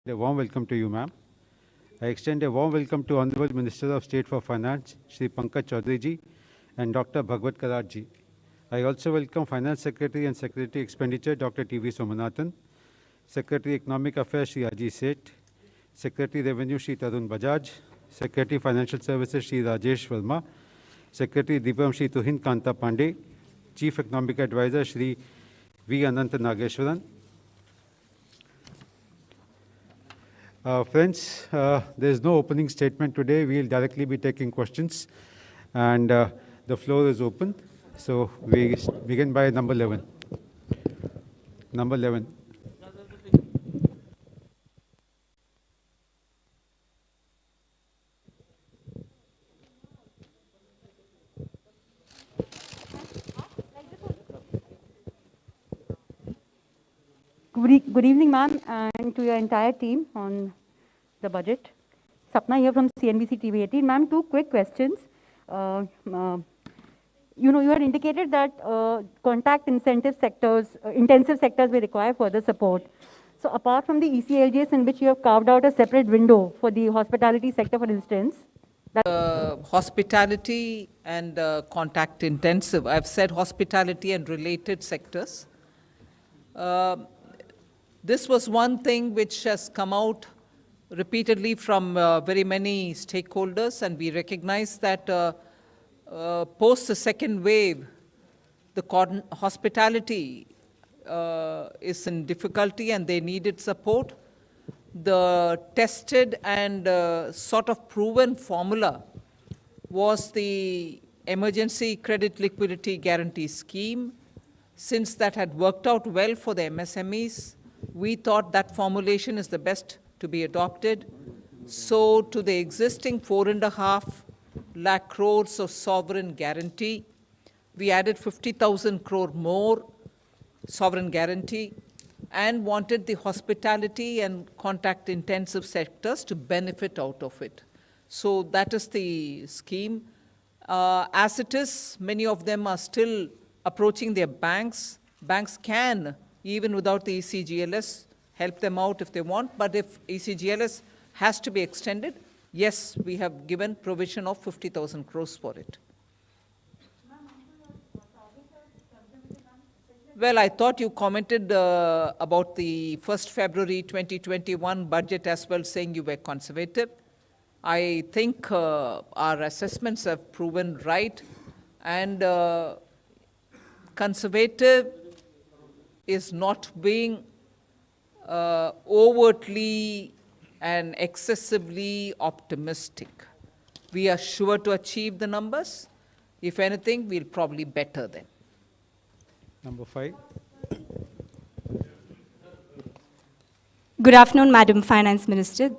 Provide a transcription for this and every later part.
A warm welcome to you, ma'am. I extend a warm welcome to Honorable Minister of State for Finance, Shri Pankaj Chaudhary ji, and Dr. Bhagwat Karat ji. I also welcome Finance Secretary and Secretary Expenditure, Dr. T.V. Somanathan, Secretary Economic Affairs, Shri Aji Seth, Secretary Revenue, Shri Tarun Bajaj, Secretary Financial Services, Shri Rajesh Verma, Secretary Deepam, Shri Tuhin Kanta Pandey, Chief Economic Advisor, Shri V. Anant Nageshwaran. Friends, there is no opening statement today. We will directly be taking questions, and the floor is open. So we begin by number 11. Number 11. Good evening, ma'am, and to your entire team on the budget. Sapna here from CNBC TV 18. Ma'am, two quick questions. You had indicated that contact intensive sectors will require further support. So apart from the ECLGS in which you have carved out a separate window for the hospitality sector, for instance, hospitality and contact intensive. I've said hospitality and related sectors. This was one thing which has come out repeatedly from very many stakeholders, and we recognize that post the second wave, the hospitality is in difficulty and they needed support. The tested and sort of proven formula was the Emergency Credit Liquidity Guarantee Scheme. Since that had worked out well for the MSMEs, we thought that formulation is the best to be adopted. So to the existing 4.5 lakh crores of sovereign guarantee, we added 50,000 crore more sovereign guarantee and wanted the hospitality and contact intensive sectors to benefit out of it. So that is the scheme. As it is, many of them are still approaching their banks. Banks can, even without the ECGLS, help them out if they want. But if ECGLS has to be extended, yes, we have given provision of 50,000 crores for it. Well, I thought you commented about the 1st February 2021 budget as well, saying you were conservative. I think our assessments have proven right, and conservative is not being overtly and excessively optimistic. We are sure to achieve the numbers. If anything, we'll probably better them. Number 5. Good afternoon, Madam Finance Minister.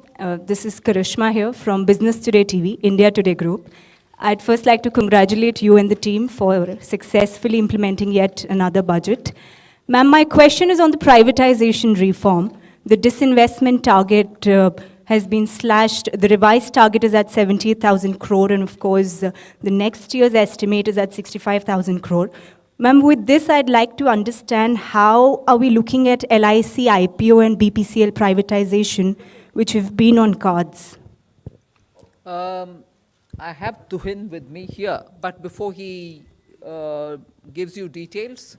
This is Karishma here from Business Today TV, India Today Group. I'd first like to congratulate you and the team for successfully implementing yet another budget. Ma'am, my question is on the privatization reform. The disinvestment target has been slashed. The revised target is at 70,000 crore, and of course, the next year's estimate is at 65,000 crore. Ma'am, with this, I'd like to understand how are we looking at LIC, IPO, and BPCL privatization, which have been on cards? I have Tuhin with me here, but before he gives you details,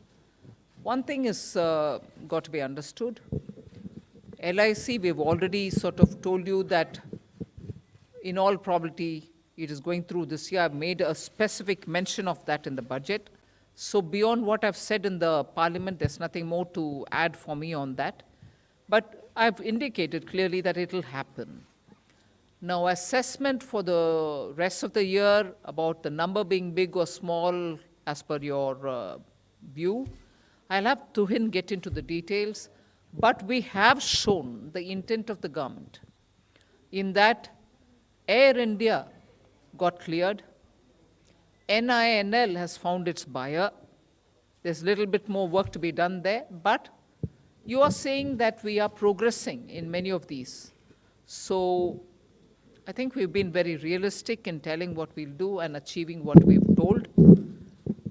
one thing is got to be understood. LIC, we've already sort of told you that in all probability it is going through this year. I've made a specific mention of that in the budget. So beyond what I've said in the parliament, there's nothing more to add for me on that. But I've indicated clearly that it will happen. Now, assessment for the rest of the year about the number being big or small as per your view, I'll have Tuhin get into the details, but we have shown the intent of the government in that Air India got cleared, NINL has found its buyer. There's a little bit more work to be done there, but you are saying that we are progressing in many of these. So I think we've been very realistic in telling what we'll do and achieving what we've told.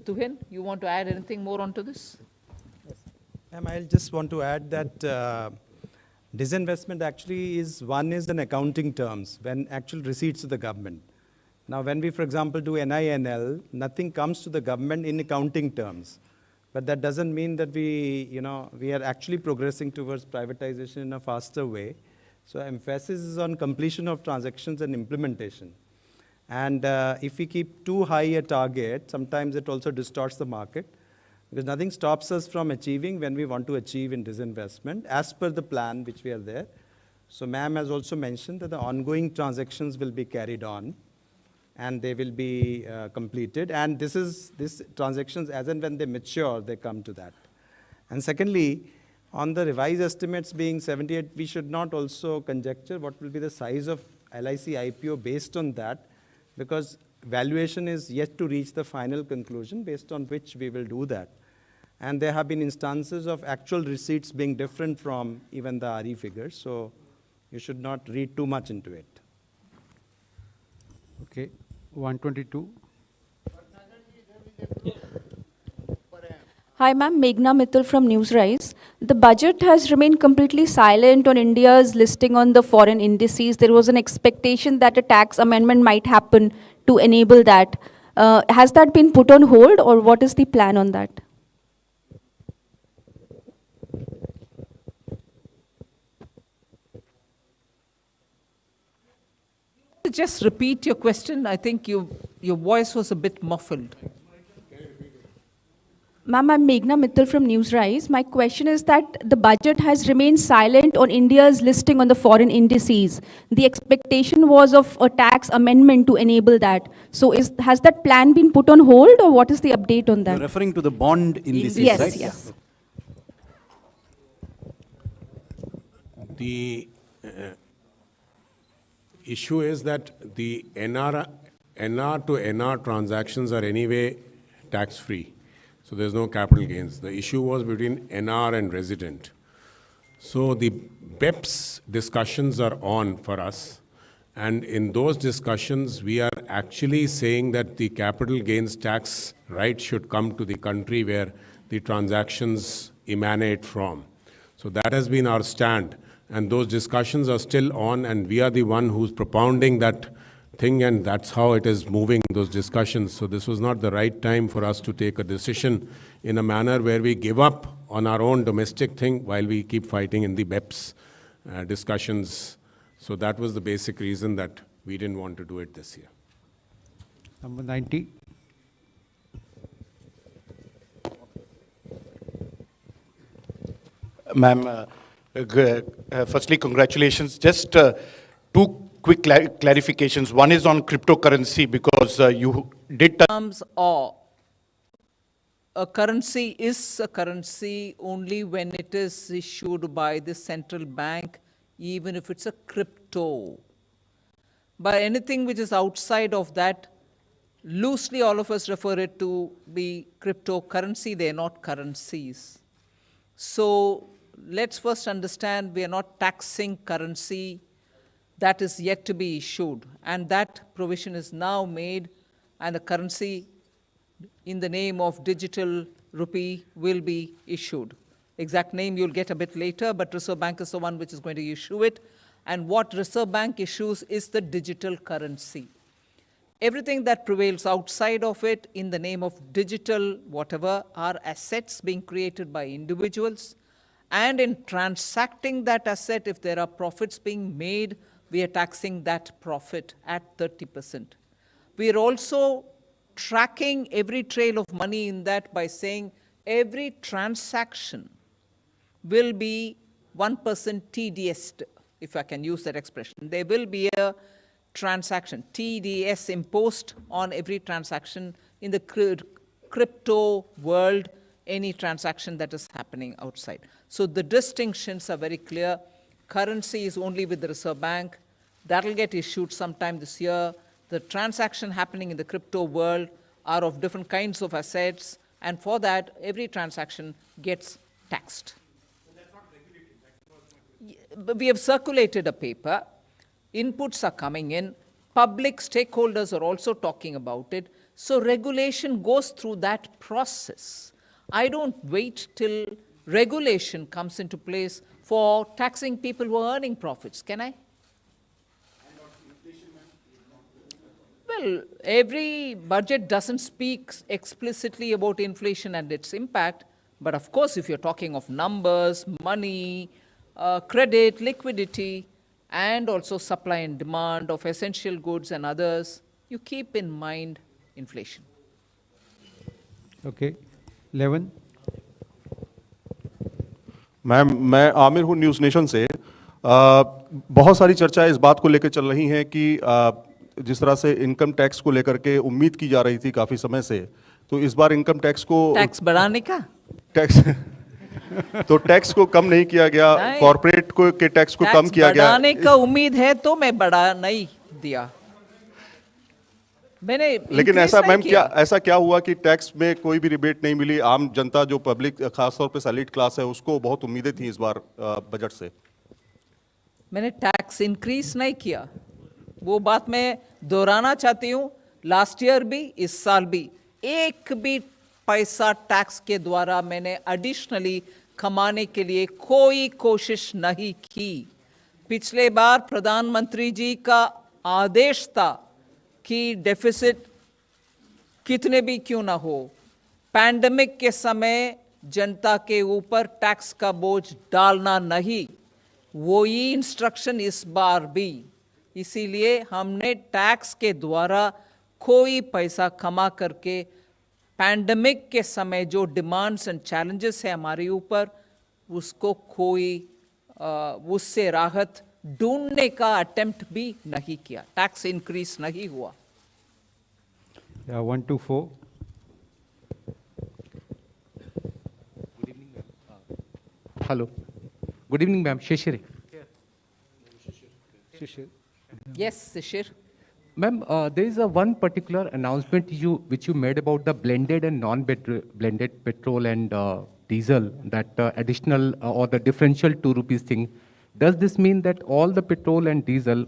Tuhin, you want to add anything more onto this? Ma'am, I just want to add that Disinvestment actually is, one is in accounting terms, when actual receipts to the government. Now, when we, for example, do NINL, nothing comes to the government in accounting terms. But that doesn't mean that we are actually progressing towards privatization in a faster way. So emphasis is on completion of transactions and implementation. And if we keep too high a target, sometimes it also distorts the market, because nothing stops us from achieving when we want to achieve in disinvestment as per the plan which we are there. So ma'am has also mentioned that the ongoing transactions will be carried on and they will be completed. And this transactions, as and when they mature, they come to that. And secondly, on the revised estimates being 78, we should not also conjecture what will be the size of LIC IPO based on that, because valuation is yet to reach the final conclusion based on which we will do that. And there have been instances of actual receipts being different from even the RE figures, so you should not read too much into it. Okay, 122. Hi, ma'am. Meghna Mittal from Newsrise. The budget has remained completely silent on India's listing on the foreign indices. There was an expectation that a tax amendment might happen to enable that. Has that been put on hold, or what is the plan on that? Just repeat your question. I think your voice was a bit muffled. Ma'am, I'm Meghna Mittal from Newsrise. My question is that the budget has remained silent on India's listing on the foreign indices. The expectation was of a tax amendment to enable that. So has that plan been put on hold, or what is the update on that? You're referring to the bond indices, Yes, right? yes. The issue is that the NR to NR transactions are anyway tax-free. So there's no capital gains. The issue was between NR and resident. So the BEPS discussions are on for us. And in those discussions, we are actually saying that the capital gains tax right should come to the country where the transactions emanate from. So that has been our stand. And those discussions are still on, and we are the one who's propounding that thing, and that's how it is moving, those discussions. So this was not the right time for us to take a decision in a manner where we give up on our own domestic thing while we keep fighting in the BEPS discussions. So that was the basic reason that we didn't want to do it this year. Number 90. Ma'am, firstly, congratulations. Just two quick clarifications. One is on cryptocurrency, because you did touch. Terms or a currency is a currency only when it is issued by the central bank, even if it's a crypto. But anything which is outside of that, loosely all of us refer it to be cryptocurrency. They are not currencies. So let's first understand we are not taxing currency that is yet to be issued. And that provision is now made, and the currency in the name of digital rupee will be issued. Exact name you'll get a bit later, but Reserve Bank is the one which is going to issue it. And what Reserve Bank issues is the digital currency. Everything that prevails outside of it in the name of digital whatever are assets being created by individuals. And in transacting that asset, if there are profits being made, we are taxing that profit at 30%. We are also tracking every trail of money in that by saying every transaction will be 1% TDS, if I can use that expression. There will be a transaction, TDS imposed on every transaction in the crypto world, any transaction that is happening outside. So the distinctions are very clear. Currency is only with the Reserve Bank. That will get issued sometime this year. The transaction happening in the crypto world are of different kinds of assets, and for that, every transaction gets taxed. So that's not regulated. We have circulated a paper. Inputs are coming in. Public stakeholders are also talking about it. So regulation goes through that process. I don't wait till regulation comes into place for taxing people who are earning profits. Can I? Well, every budget doesn't speak explicitly about inflation and its impact, but of course, if you're talking of numbers, money, credit, liquidity, and also supply and demand of essential goods and others, you keep in mind inflation. Okay. 11. Ma'am, मैं आमिर हूँ news nation से। बहुत सारी चर्चा इस बात को लेकर चल रही हैं कि जिस तरह से इनकम टैक्स को लेकर के उम्मीद की जा रही थी काफ़ी समय से, तो इस बार इनकम टैक्स को टैक्स बढ़ाने का टैक्स को कम नहीं किया गया, कॉर्पोरेट को के टैक्स को कम किया गया। बढ़ाने का उम्मीद है तो मैं बढ़ा नहीं दिया मैंने। लेकिन ऐसा मैम ऐसा क्या हुआ कि टैक्स में कोई भी रिबेट नहीं मिली? आम जनता जो पब्लिक खासतौर पे सैलरीड क्लास है उसको बहुत उम्मीदें थी इस बार बजट से। मैंने टैक्स इंक्रीज नहीं किया, वो बात मैं दोहराना चाहती हूँ। लास्ट ईयर भी, इस साल भी, एक भी पैसा टैक्स के द्वारा मैंने एडिशनली कमाने के लिए कोई कोशिश नहीं की। पिछले बार प्रधानमंत्री जी का आदेश था कि डेफिसिट कितने भी क्यों ना हो, पैंडेमिक के समय जनता के ऊपर टैक्स का बोझ डालना नहीं, वही इंस्ट्रक्शन इस बार भी। इसीलिए हमने टैक्स के द्वारा कोई पैसा कमा करके पैंडेमिक के समय जो डिमांड्स एंड चैलेंजेस है हमारे ऊपर, उसको कोई उससे राहत ढूंढने का अटेम्प्ट भी नहीं किया। टैक्स इंक्रीज नहीं हुआ। 1 to 4. Hello. Good evening, ma'am. Shishir. Shishir. Yes, Shishir. Ma'am, there is one particular announcement which you made about the blended and non-blended petrol and diesel, that additional or the differential 2 rupees thing. Does this mean that all the petrol and diesel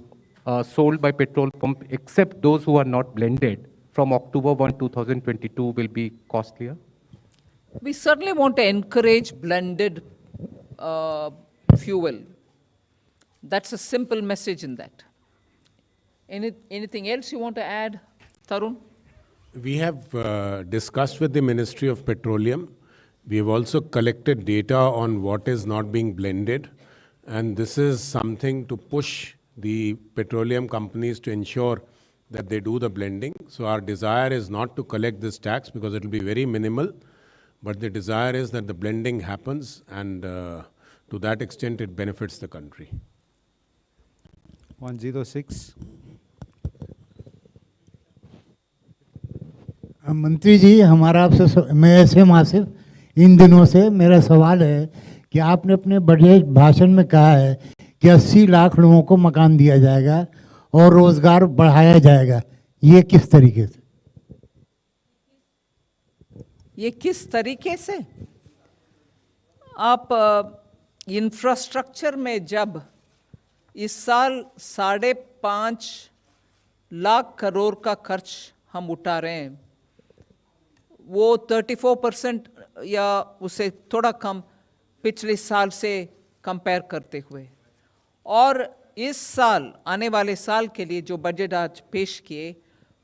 sold by petrol pump, except those who are not blended, from October 1, 2022 will be costlier? We certainly want to encourage blended fuel. That's a simple message in that. Anything else you want to add, Tarun? We have discussed with the Ministry of Petroleum. We have also collected data on what is not being blended. And this is something to push the petroleum companies to ensure that they do the blending. So our desire is not to collect this tax because it will be very minimal. But the desire is that the blending happens, and to that extent it benefits the country. 106. मंत्री जी, हमारा आपसे मैं ऐसे मासिफ इन दिनों से मेरा सवाल है कि आपने अपने बजट भाषण में कहा है कि 80 लाख लोगों को मकान दिया जाएगा और रोजगार बढ़ाया जाएगा। ये किस तरीके से? ये किस तरीके से? आप इंफ्रास्ट्रक्चर में जब इस साल 5.5 लाख करोड़ का खर्च हम उठा रहे हैं, वो 34% या उससे थोड़ा कम पिछले साल से कंपेयर करते हुए, और इस साल आने वाले साल के लिए जो बजट आज पेश किए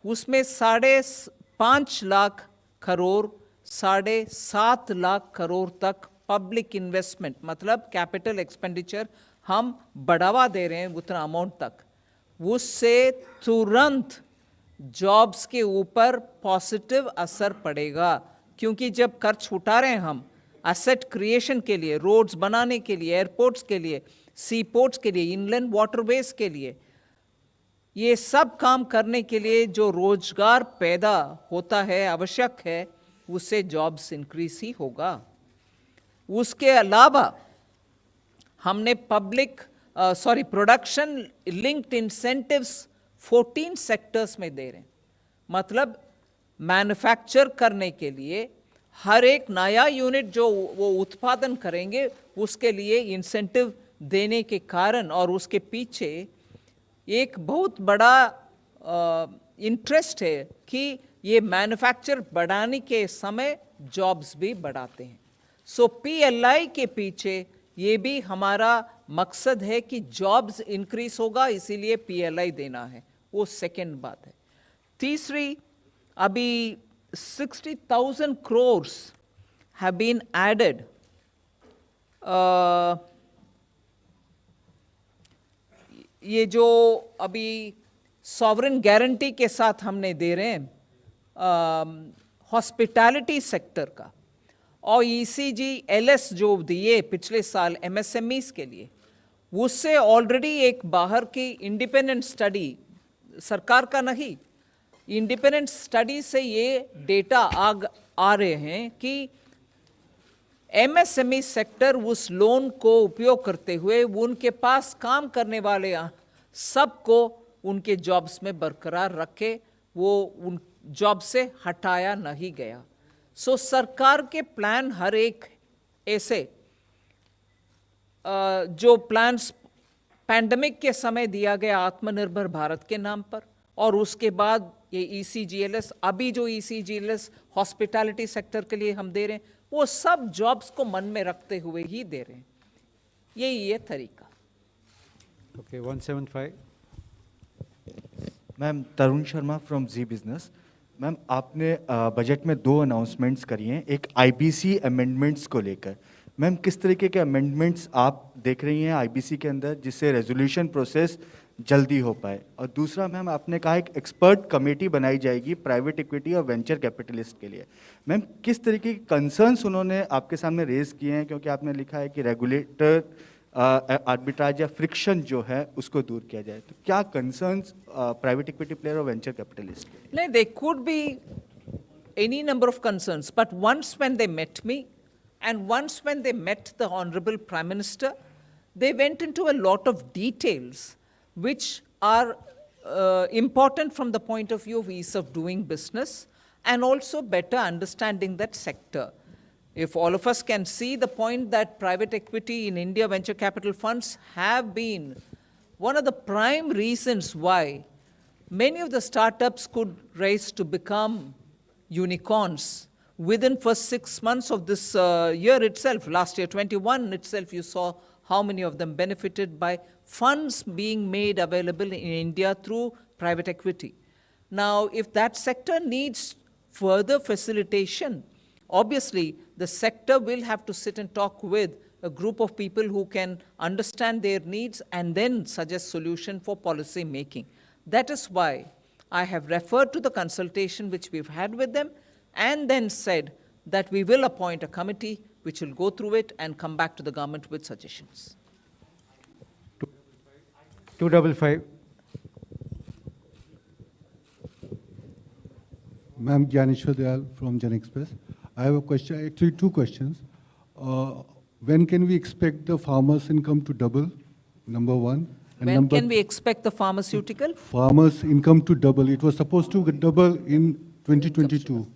उसमें 5.5 लाख करोड़ 7.5 लाख करोड़ तक पब्लिक इन्वेस्टमेंट, मतलब कैपिटल एक्सपेंडिचर हम बढ़ावा दे रहे हैं उतना अमाउंट तक। उससे तुरंत जॉब्स के ऊपर पॉजिटिव असर पड़ेगा, क्योंकि जब खर्च उठा रहे हैं हम एसेट क्रिएशन के लिए, रोड्स बनाने के लिए, एयरपोर्ट्स के लिए, सी पोर्ट्स के लिए, इनलैंड वाटरवेज के लिए, ये सब काम करने के लिए जो रोजगार पैदा होता है, आवश्यक है, उससे जॉब्स इंक्रीज ही होगा। उसके अलावा हमने प्रोडक्शन लिंक्ड इंसेंटिव्स 14 सेक्टर्स में दे रहे हैं। मतलब मैन्युफैक्चर करने के लिए हर एक नया यूनिट जो वो उत्पादन करेंगे उसके लिए इंसेंटिव देने के कारण, और उसके पीछे एक बहुत बड़ा इंटरेस्ट है कि ये मैन्युफैक्चर बढ़ाने के समय जॉब्स भी बढ़ाते हैं। सो पीएलआई के पीछे ये भी हमारा मकसद है कि जॉब्स इंक्रीज होगा, इसीलिए PLI देना है, वो सेकेंड बात है। तीसरी, अभी 60,000 crores have been added ये जो अभी सॉवरेन गारंटी के साथ हमने दे रहे हैं हॉस्पिटैलिटी सेक्टर का, और ECGLS जो दिए पिछले साल MSMEs के लिए, उससे ऑलरेडी एक बाहर की इंडिपेंडेंट स्टडी, सरकार का नहीं, इंडिपेंडेंट स्टडी से ये डेटा आ रहे हैं कि MSME सेक्टर उस लोन को उपयोग करते हुए उनके पास काम करने वाले सबको उनके जॉब्स में बरकरार रखे, वो उन जॉब से हटाया नहीं गया। सो सरकार के प्लान हर एक ऐसे जो प्लान्स पैंडेमिक के समय दिया गया आत्मनिर्भर भारत के नाम पर, और उसके बाद ये ECGLS, अभी जो ECGLS हॉस्पिटैलिटी सेक्टर के लिए हम दे रहे हैं, वो सब जॉब्स को मन में रखते हुए ही दे रहे हैं। यही है तरीका। Okay, 175. Ma'am, Tarun Sharma from Zee business. Ma'am, आपने बजट में 2 अनाउंसमेंट्स करी हैं, एक IBC अमेंडमेंट्स को लेकर। मैम, किस तरीके के अमेंडमेंट्स आप देख रही हैं IBC के अंदर जिससे रेजोल्यूशन प्रोसेस जल्दी हो पाए? और दूसरा मैम, आपने कहा एक एक्सपर्ट कमेटी बनाई जाएगी प्राइवेट इक्विटी और वेंचर कैपिटलिस्ट के लिए। मैम, किस तरीके के कंसर्न्स उन्होंने आपके सामने रेज किए हैं? क्योंकि आपने लिखा है कि रेगुलेटर आर्बिट्राज या फ्रिक्शन जो है उसको दूर किया जाए, तो क्या कंसर्न्स प्राइवेट इक्विटी प्लेयर और वेंचर कैपिटलिस्ट के? No, there could be any number of concerns, but once when they met me, and once when they met the Honorable Prime Minister, they went into a lot of details which are important from the point of view of ease of doing business and also better understanding that sector. If all of us can see the point that private equity in India venture capital funds have been one of the prime reasons why many of the startups could rise to become unicorns within first 6 months of this year itself. Last year, 21 itself, you saw how many of them benefited by funds being made available in India through private equity. Now, if that sector needs further facilitation, obviously the sector will have to sit and talk with a group of people who can understand their needs and then suggest solution for policy making. That is why I have referred to the consultation which we've had with them and then said that we will appoint a committee which will go through it and come back to the government with suggestions. 255. Ma'am, Gyaneshwar Dayal from Jan Express. I have a question, actually 2 questions. When can we expect the farmers' income to double? Number 1. And When can we expect the pharmaceutical? Farmers' income to double. It was supposed to double in 2022.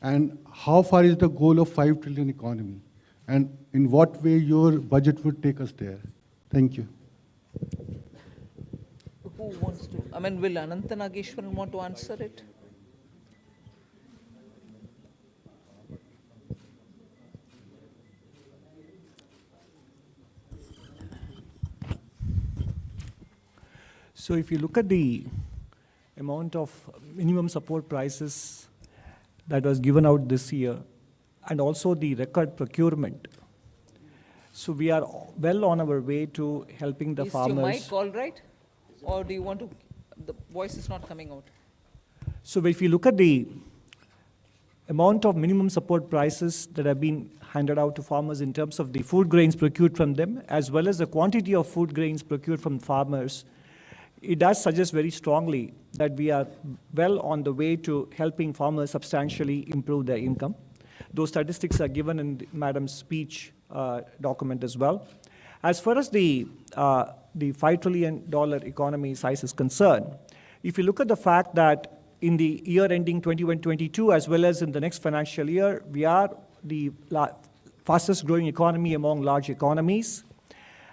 And how far is the goal of 5 trillion economy? And in what way your budget would take us there? Thank you. Who wants to? I mean, will Ananta Nageshwaran want to answer it? So if you look at the amount of minimum support prices that was given out this year, and also the record procurement, so we are well on our way to helping the farmers. Is your mic all right? Or do you want to, the voice is not coming out. So if you look at the amount of minimum support prices that have been handed out to farmers in terms of the food grains procured from them, as well as the quantity of food grains procured from farmers, it does suggest very strongly that we are well on the way to helping farmers substantially improve their income. Those statistics are given in Madam's speech document as well. As far as the $5 trillion economy size is concerned, if you look at the fact that in the year ending 21-22, as well as in the next financial year, we are the fastest growing economy among large economies.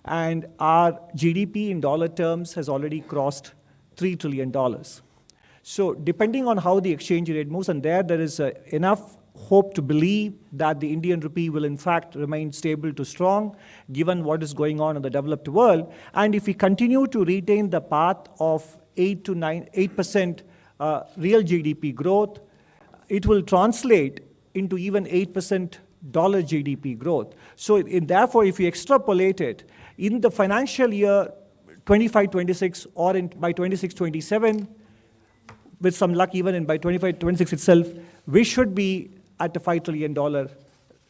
And our GDP in dollar terms has already crossed $3 trillion. So depending on how the exchange rate moves, and there is enough hope to believe that the Indian rupee will in fact remain stable to strong, given what is going on in the developed world. And if we continue to retain the path of 8% real GDP growth, it will translate into even 8% dollar GDP growth. So therefore, if you extrapolate it, in the financial year 25-26 or by 26-27, with some luck even by 25-26 itself, we should be at a $5 trillion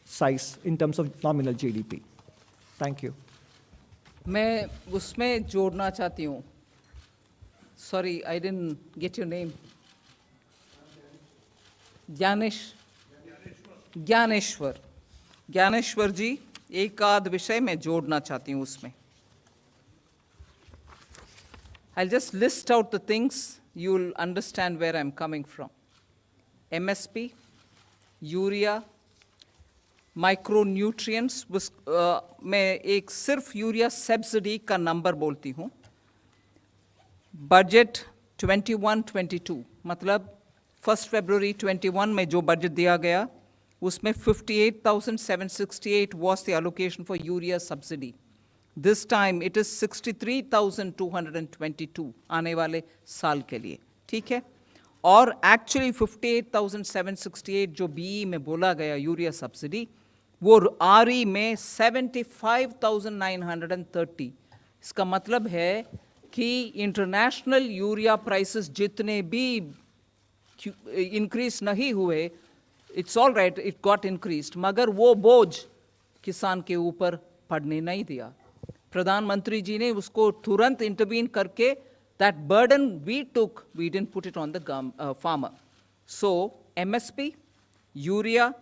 size in terms of nominal GDP. Thank you. मैं उसमें जोड़ना चाहती हूँ. Sorry, I didn't get your name. Dnyaneshwar जी, एक आध विषय मैं जोड़ना चाहती हूँ उसमें. I'll just list out the things, you'll understand where I'm coming from. MSP, Urea, micronutrients, मैं एक सिर्फ यूरिया सब्सिडी का नंबर बोलती हूँ. बजट 21-22, मतलब 1 February 21 में जो बजट दिया गया, उसमें 58,768 was the allocation for urea subsidy. This time it is 63,222 आने वाले साल के लिए, ठीक है? और actually 58,768 जो BE में बोला गया यूरिया सब्सिडी, वो RE में 75,930. इसका मतलब है कि इंटरनेशनल यूरिया प्राइसेस जितने भी इंक्रीज नहीं हुए, it's all right, it got increased, मगर वो बोझ किसान के ऊपर पड़ने नहीं दिया. प्रधानमंत्री जी ने उसको तुरंत इंटरवीन करके, that burden we took, we didn't put it on the farmer. So MSP, urea,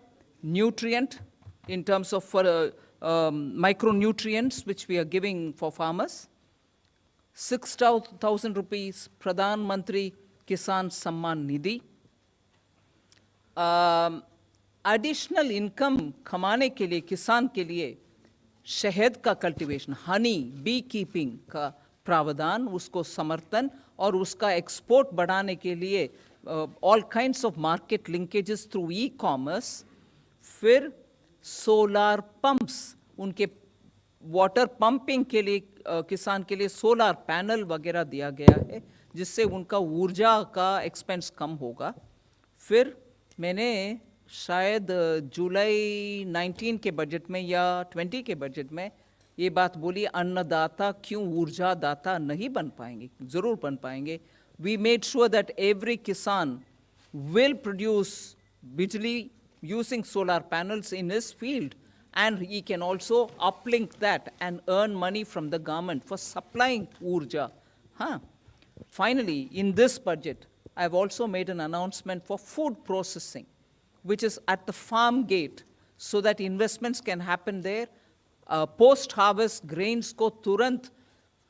nutrient in terms of micronutrients which we are giving for farmers, 6,000 rupees Pradhan Mantri Kisan Samman Nidhi, additional income कमाने के लिए किसान के लिए शहद का cultivation, Honey, B keeping का प्रावधान, उसको समर्थन और उसका एक्सपोर्ट बढ़ाने के लिए all kinds of market linkages through e-commerce. फिर सोलार पंप्स, उनके वाटर पंपिंग के लिए किसान के लिए सोलार पैनल वगैरह दिया गया है, जिससे उनका ऊर्जा का एक्सपेंस कम होगा. फिर मैंने शायद जुलाई 19 के बजट में या 20 के बजट में ये बात बोली, अन्नदाता क्यों ऊर्जा दाता नहीं बन पाएंगे? ज़रूर बन पाएंगे. We made sure that every किसान विल प्रोड्यूस बिजली using solar panels in his field, and he can also uplink that and earn money from the government for supplying urja. Finally, in this budget, I've also made an announcement for food processing, which is at the farm gate, so that investments can happen there. Post-harvest grains को तुरंत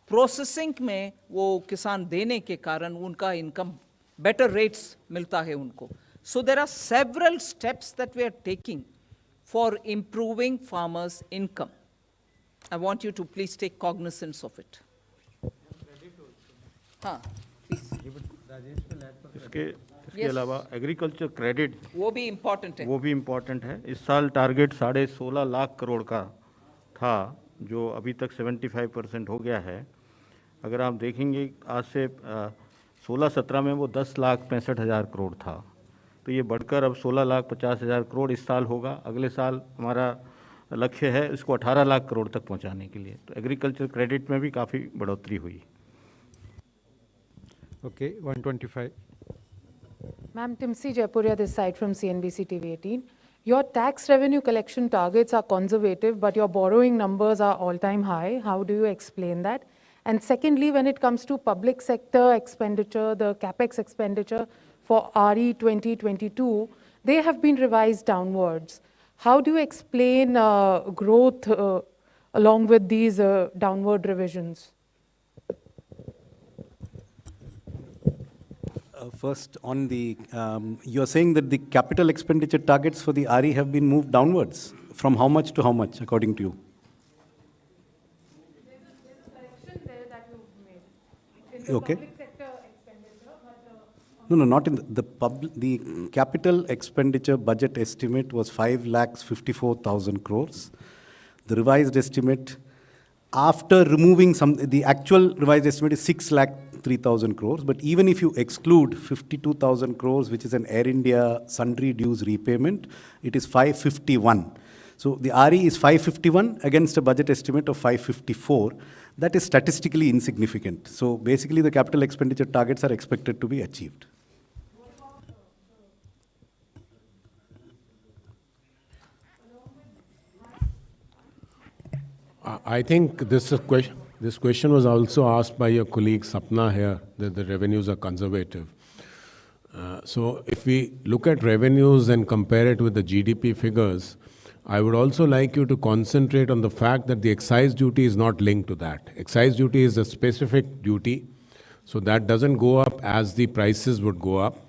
processing में वो किसान देने के कारण उनका income better rates मिलता है उनको. So there are several steps that we are taking for improving farmers' income. I want you to please take cognizance of it. इसके अलावा एग्रीकल्चर क्रेडिट वो भी इम्पोर्टेंट है. इस साल टारगेट 16.5 लाख करोड़ का था, जो अभी तक 75% हो गया है. अगर आप देखेंगे आज से 16-17 में वो 10,65,000 करोड़ था, तो ये बढ़कर अब 16,50,000 करोड़ इस साल होगा. अगले साल हमारा लक्ष्य है इसको 18 लाख करोड़ तक पहुंचाने के लिए. तो एग्रीकल्चर क्रेडिट में भी काफ़ी बढ़ोतरी हुई. Okay, 125. Ma'am, Timsi Jaipuria this side from CNBC TV 18. Your tax revenue collection targets are conservative, but your borrowing numbers are all-time high. How do you explain that? And secondly, when it comes to public sector expenditure, the capex expenditure for RE 2022, they have been revised downwards. How do you explain growth along with these downward revisions? First, on the, you're saying that the capital expenditure targets for the RE have been moved downwards. From how much to how much, according to you? There's a correction there that you've made in the Okay. public sector expenditure, but on No, not in the capital expenditure budget estimate was 5,54,000 crores. The revised estimate, after removing the actual revised estimate is 6,03,000 crores. But even if you exclude 52,000 crores, which is an Air India sundry dues repayment, it is 551. So the RE is 551 against a budget estimate of 554. That is statistically insignificant. So basically, the capital expenditure targets are expected to be achieved. I think this question was also asked by your colleague Sapna here, that the revenues are conservative. So if we look at revenues and compare it with the GDP figures, I would also like you to concentrate on the fact that the excise duty is not linked to that. Excise duty is a specific duty, so that doesn't go up as the prices would go up.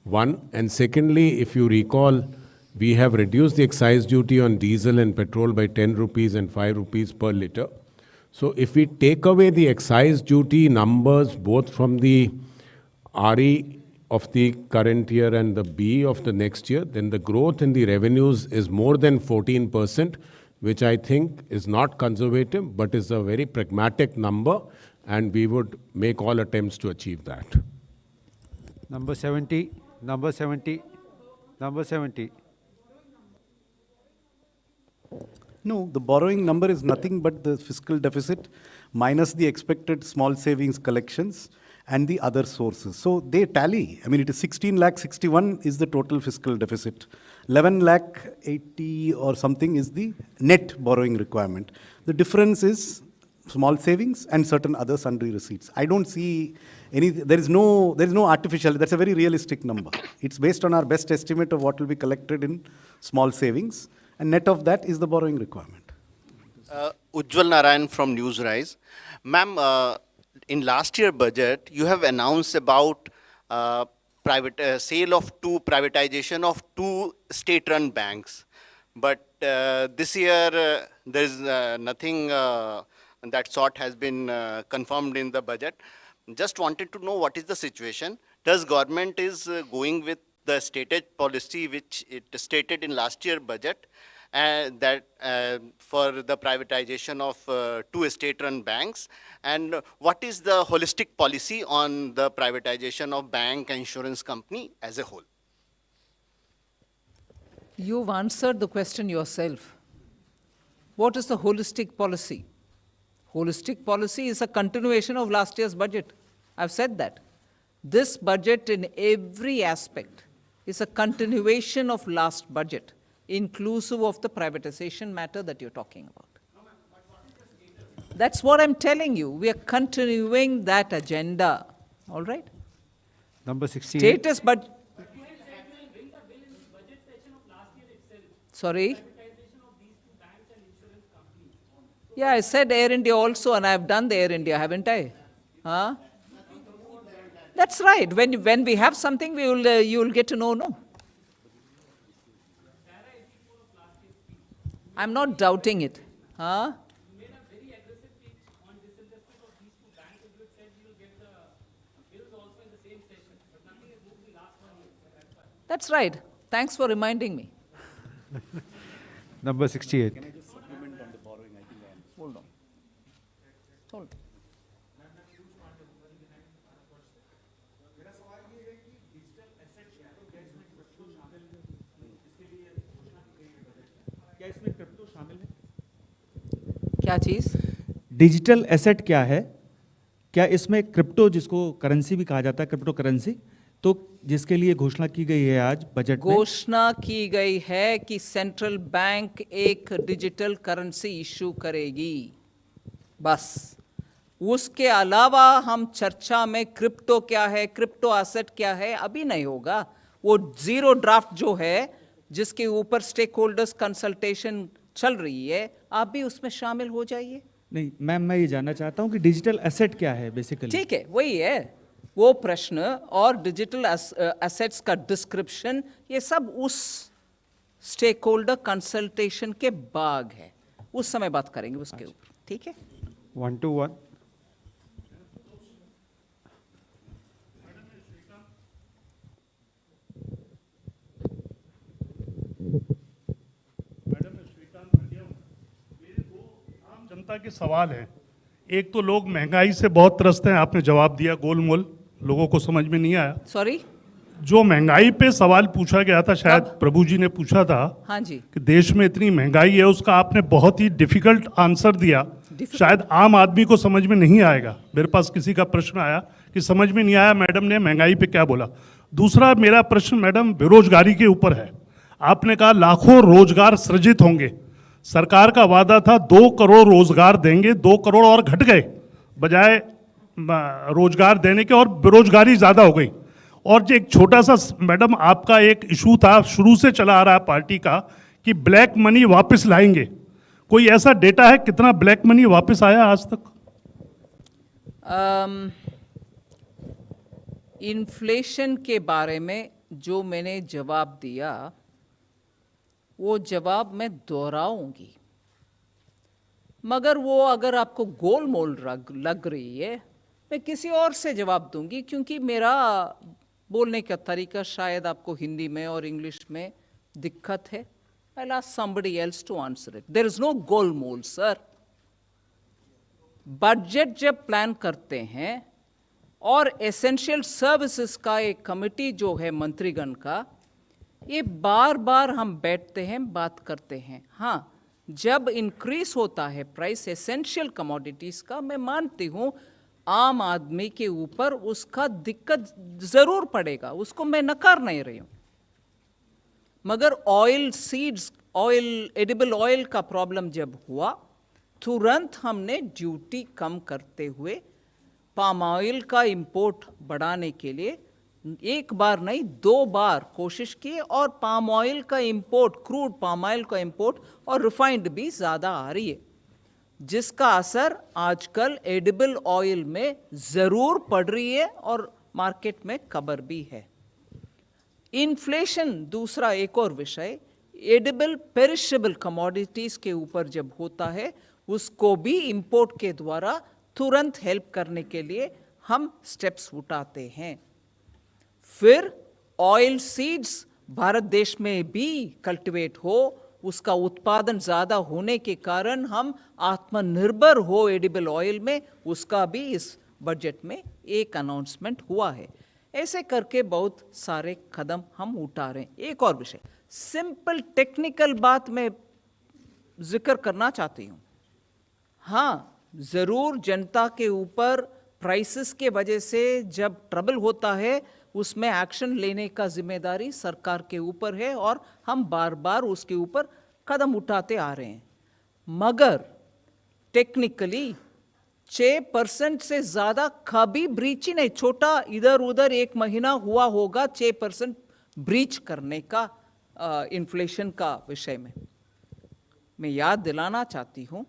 One, and secondly, if you recall, we have reduced the excise duty on diesel and petrol by 10 rupees and 5 rupees per litre. So if we take away the excise duty numbers both from the RE of the current year and the B of the next year, then the growth in the revenues is more than 14%, which I think is not conservative, but is a very pragmatic number, and we would make all attempts to achieve that. Number 70, number 70, number 70. No, the borrowing number is nothing but the fiscal deficit minus the expected small savings collections and the other sources. So they tally. I mean, it is 16,61,000 is the total fiscal deficit. 11,80,000 or something is the net borrowing requirement. The difference is small savings and certain other sundry receipts. I don't see any, there is no artificial, that's a very realistic number. It's based on our best estimate of what will be collected in small savings, and net of that is the borrowing requirement. Ujjwal Narayan from Newsrise. Ma'am, in last year budget, you have announced about sale of privatization of two state-run banks. But this year, there is nothing that sort has been confirmed in the budget. Just wanted to know what is the situation. Does government is going with the stated policy which it stated in last year budget, that for the privatization of two state-run banks, and what is the holistic policy on the privatization of bank and insurance company as a whole? You've answered the question yourself. What is the holistic policy? Holistic policy is a continuation of last year's budget. I've said that. This budget in every aspect is a continuation of last budget, inclusive of the privatization matter that you're talking about. That's what I'm telling you. We are continuing that agenda. All right? Number 68. Status budget. Sorry? Yeah, I said Air India also, and I've done the Air India, haven't I? Huh? That's right. When we have something, you will get to know, no? I'm not doubting it. Huh? That's right. Thanks for reminding me. Number 68. Can I just supplement on the borrowing? I think I am. Hold on. Hold on. क्या चीज? Digital asset क्या है? क्या इसमें crypto, जिसको currency भी कहा जाता है, क्रिप्टो करेंसी, तो जिसके लिए घोषणा की गई है आज बजट में? घोषणा की गई है कि सेंट्रल बैंक एक डिजिटल करेंसी इशू करेगी, बस। उसके अलावा हम चर्चा में क्रिप्टो क्या है, क्रिप्टो एसेट क्या है, अभी नहीं होगा। वो जीरो ड्राफ्ट जो है, जिसके ऊपर स्टेक होल्डर्स कंसल्टेशन चल रही है, आप भी उसमें शामिल हो जाइए। नहीं मैम, मैं ये जानना चाहता हूँ कि डिजिटल एसेट क्या है बेसिकली। ठीक है, वही है वो प्रश्न, और डिजिटल एसेट्स का डिस्क्रिप्शन, ये सब उस स्टेक होल्डर कंसल्टेशन के बाद है, उस समय बात करेंगे उसके ऊपर। ठीक है, 1 to 1. स्पष्टता के सवाल हैं। एक तो लोग महंगाई से बहुत त्रस्त हैं, आपने जवाब दिया गोलमोल, लोगों को समझ में नहीं आया। सॉरी, जो महंगाई पे सवाल पूछा गया था, शायद प्रभु जी ने पूछा था हाँ जी, कि देश में इतनी महंगाई है, उसका आपने बहुत ही डिफिकल्ट आंसर दिया। शायद आम आदमी को समझ में नहीं आएगा। मेरे पास किसी का प्रश्न आया कि समझ में नहीं आया मैडम ने महंगाई पे क्या बोला। दूसरा मेरा प्रश्न मैडम बेरोजगारी के ऊपर है। आपने कहा लाखों रोजगार सृजित होंगे। सरकार का वादा था 2 करोड़ रोजगार देंगे, 2 करोड़ और घट गए बजाय रोजगार देने के, और बेरोजगारी ज्यादा हो गई। और जो एक छोटा सा मैडम आपका एक इशू था, शुरू से चला आ रहा है पार्टी का, कि ब्लैक मनी वापस लाएंगे। कोई ऐसा डेटा है कितना ब्लैक मनी वापस आया आज तक? इन्फ्लेशन के बारे में जो मैंने जवाब दिया, वो जवाब मैं दोहराऊंगी, मगर वो अगर आपको गोलमोल लग रही है, मैं किसी और से जवाब दूंगी, क्योंकि मेरा बोलने का तरीका शायद आपको हिंदी में और इंग्लिश में दिक्कत है। I'll ask somebody else to answer it. There is no गोलमोल सर। बजट जब प्लान करते हैं और एसेंशियल सर्विसेज का एक कमिटी जो है मंत्रीगण का, ये बार बार हम बैठते हैं, बात करते हैं। हाँ, जब इंक्रीज होता है प्राइस एसेंशियल कमोडिटीज का, मैं मानती हूँ आम आदमी के ऊपर उसका दिक्कत जरूर पड़ेगा, उसको मैं नकार नहीं रही हूँ। मगर oil seeds, oil, edible oil का प्रॉब्लम जब हुआ, तुरंत हमने ड्यूटी कम करते हुए पाम ऑयल का इंपोर्ट बढ़ाने के लिए एक बार नहीं 2 बार कोशिश की, और पाम ऑयल का इंपोर्ट, क्रूड पाम ऑयल का इंपोर्ट और रिफाइंड भी ज़्यादा आ रही है, जिसका असर आजकल एडिबल ऑयल में ज़रूर पड़ रही है और मार्केट में खबर भी है। इन्फ्लेशन दूसरा एक और विषय, एडिबल पेरिशेबल कमोडिटीज़ के ऊपर जब होता है, उसको भी इंपोर्ट के द्वारा तुरंत हेल्प करने के लिए हम स्टेप्स उठाते हैं। फिर ऑयल सीड्स भारत देश में भी कल्टीवेट हो, उसका उत्पादन ज़्यादा होने के कारण हम आत्मनिर्भर हो एडिबल ऑयल में, उसका भी इस बजट में एक अनाउंसमेंट हुआ है। ऐसे करके बहुत सारे कदम हम उठा रहे हैं। एक और विषय, सिंपल टेक्निकल बात मैं जिक्र करना चाहती हूँ। हाँ, ज़रूर जनता के ऊपर प्राइसेस के वजह से जब ट्रबल होता है, उसमें एक्शन लेने का जिम्मेदारी सरकार के ऊपर है, और हम बार बार उसके ऊपर कदम उठाते आ रहे हैं। मगर टेक्निकली 6% से ज़्यादा कभी ब्रीच ही नहीं, छोटा इधर उधर एक महीना हुआ होगा 6% ब्रीच करने का इन्फ्लेशन का विषय में। मैं याद दिलाना चाहती हूँ,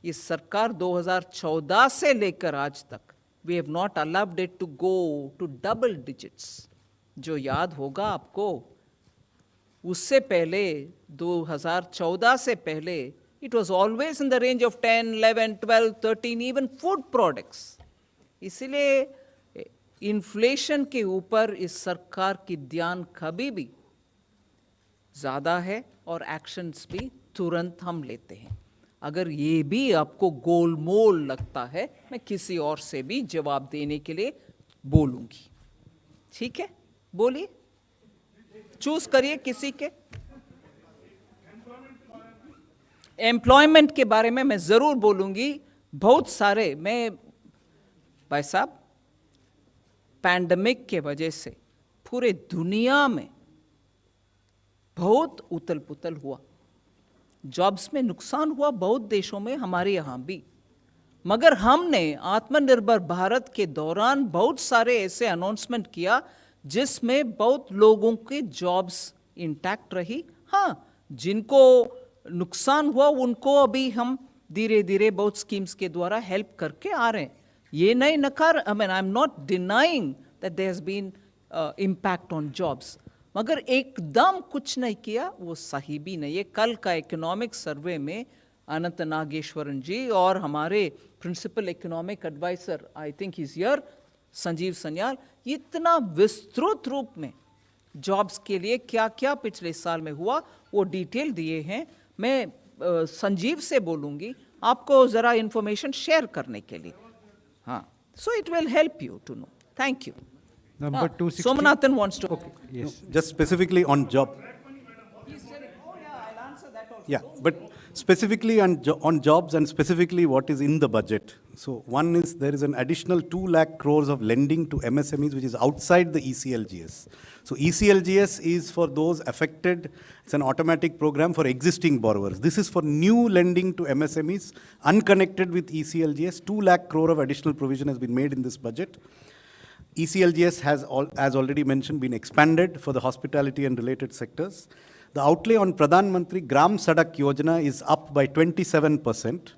इस सरकार 2014 से लेकर आज तक we have not allowed it to go to double digits। जो याद होगा आपको, उससे पहले 2014 से पहले it was always in the range of 10, 11, 12, 13, even food products। इसलिए इन्फ्लेशन के ऊपर इस सरकार की ध्यान कभी भी ज़्यादा है और एक्शंस भी तुरंत हम लेते हैं। अगर ये भी आपको गोलमोल लगता है, मैं किसी और से भी जवाब देने के लिए बोलूंगी। ठीक है, बोलिए, चूज करिए किसी के। एम्प्लॉयमेंट के बारे में मैं जरूर बोलूंगी। बहुत सारे, मैं भाई साहब, पैंडेमिक के वजह से पूरे दुनिया में बहुत उथल पुथल हुआ, जॉब्स में नुकसान हुआ बहुत देशों में, हमारे यहाँ भी। मगर हमने आत्मनिर्भर भारत के दौरान बहुत सारे ऐसे अनाउंसमेंट किया जिसमें बहुत लोगों के जॉब्स इंटैक्ट रही। हाँ, जिनको नुकसान हुआ उनको अभी हम धीरे धीरे बहुत स्कीम्स के द्वारा हेल्प करके आ रहे हैं। ये नहीं नकार, I mean I am not denying that there has been impact on jobs, मगर एकदम कुछ नहीं किया वो सही भी नहीं है। कल का इकोनॉमिक सर्वे में अनंत नागेश्वरन जी और हमारे principal economic adviser, I think is here, Sanjeev Sanyal, इतना विस्तृत रूप में जॉब्स के लिए क्या क्या पिछले साल में हुआ वो डिटेल दिए हैं। मैं संजीव से बोलूँगी, आपको जरा इंफॉर्मेशन शेयर करने के लिए. हाँ, so it will help you to know. Thank you. Number 260. Somanathan wants to. Okay. Yes. No, just specifically on job. Yeah, but specifically on jobs and specifically what is in the budget. So one is there is an additional 2 lakh crores of lending to MSMEs which is outside the ECLGS. So ECLGS is for those affected, it's an automatic program for existing borrowers. This is for new lending to MSMEs unconnected with ECLGS. 2 lakh crore of additional provision has been made in this budget. ECLGS has, as already mentioned, been expanded for the hospitality and related sectors. The outlay on Pradhan Mantri Gram Sadak Yojana is up by 27%.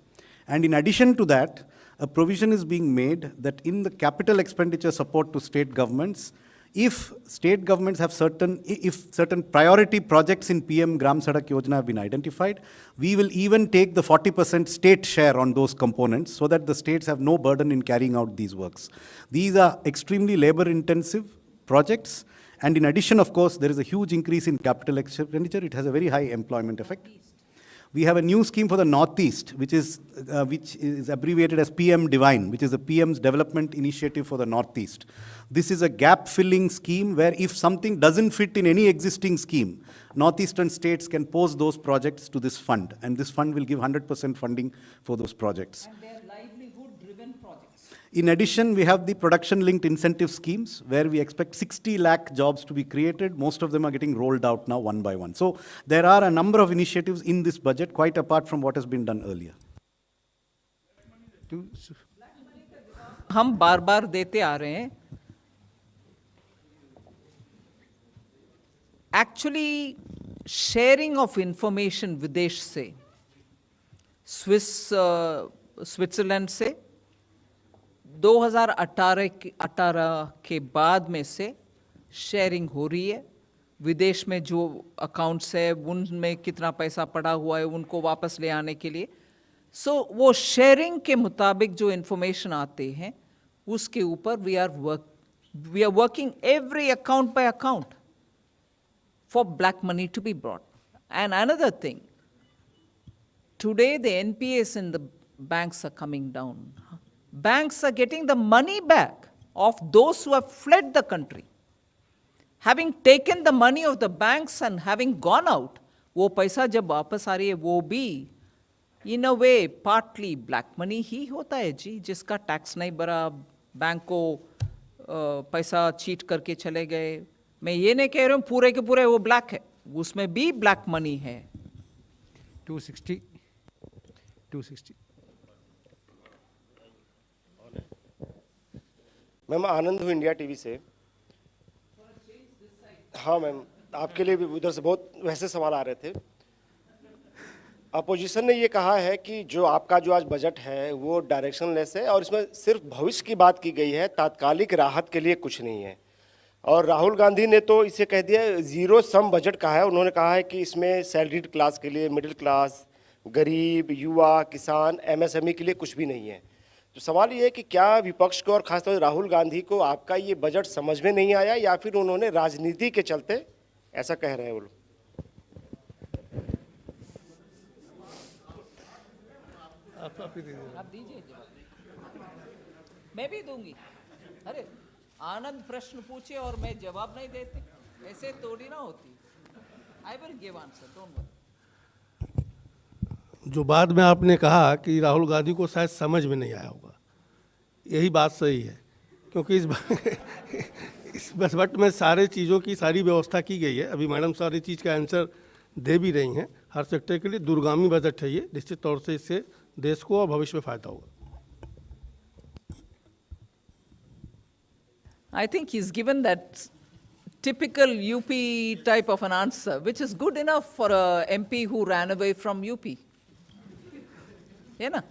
And in addition to that, a provision is being made that in the capital expenditure support to state governments, if state governments have certain priority projects in PM Gram Sadak Yojana have been identified, we will even take the 40% state share on those components so that the states have no burden in carrying out these works. These are extremely labor-intensive projects. And in addition, of course, there is a huge increase in capital expenditure. It has a very high employment effect. We have a new scheme for the Northeast, which is abbreviated as PM Divine, which is the PM's development initiative for the Northeast. This is a gap-filling scheme where if something doesn't fit in any existing scheme, Northeastern states can post those projects to this fund, and this fund will give 100% funding for those projects. And they're livelihood-driven projects. In addition, we have the production-linked incentive schemes where we expect 60 lakh jobs to be created. Most of them are getting rolled out now one by one. So there are a number of initiatives in this budget, quite apart from what has been done earlier. हम बार-बार देते आ रहे हैं. Actually, sharing of information विदेश से, Switzerland से 2018 के बाद में से शेयरिंग हो रही है. विदेश में जो अकाउंट्स है उनमें कितना पैसा पड़ा हुआ है उनको वापस ले आने के लिए. सो वो शेयरिंग के मुताबिक जो इंफॉर्मेशन आते हैं उसके ऊपर we are working every account by account for black money to be brought. And another thing, today the NPAs in the banks are coming down. Banks are getting the money back of those who have fled the country. Having taken the money of the banks and having gone out, वो पैसा जब वापस आ रही है वो भी in a way partly black money ही होता है जी, जिसका टैक्स नहीं भरा, बैंक को पैसा चीट करके चले गए. मैं ये नहीं कह रहा हूँ पूरे के पूरे वो ब्लैक है, उसमें भी ब्लैक मनी है. 260. मैम आनंद हूँ इंडिया टीवी से. हाँ मैम, आपके लिए भी उधर से बहुत वैसे सवाल आ रहे थे. अपोजिशन ने ये कहा है कि जो आपका जो आज बजट है वो डायरेक्शनलेस है और इसमें सिर्फ भविष्य की बात की गई है, तात्कालिक राहत के लिए कुछ नहीं है. और राहुल गांधी ने तो इसे कह दिया जीरो सम बजट कहा है. उन्होंने कहा है कि इसमें सैलरीड क्लास के लिए, मिडिल क्लास, गरीब, युवा, किसान, एमएसएमई के लिए कुछ भी नहीं है. तो सवाल ये है कि क्या विपक्ष को और खासतौर से राहुल गांधी को आपका ये बजट समझ में नहीं आया या फिर उन्होंने राजनीति के चलते ऐसा कह रहे हैं वो लोग? आप दीजिए जवाब. मैं भी दूंगी. अरे आनंद प्रश्न पूछे और मैं जवाब नहीं देते, ऐसे थोड़ी ना होती. I will give answer, don't worry. जो बाद में आपने कहा कि राहुल गांधी को शायद समझ में नहीं आया होगा, यही बात सही है, क्योंकि इस बजट में सारे चीज़ों की सारी व्यवस्था की गई है. अभी मैडम सारी चीज़ का आंसर दे भी रही हैं. हर सेक्टर के लिए दूरगामी बजट है ये. निश्चित तौर से इससे देश को और भविष्य में फ़ायदा होगा. I think he's given that typical UP type of an answer, which is good enough for a MP who ran away from UP. Yeah,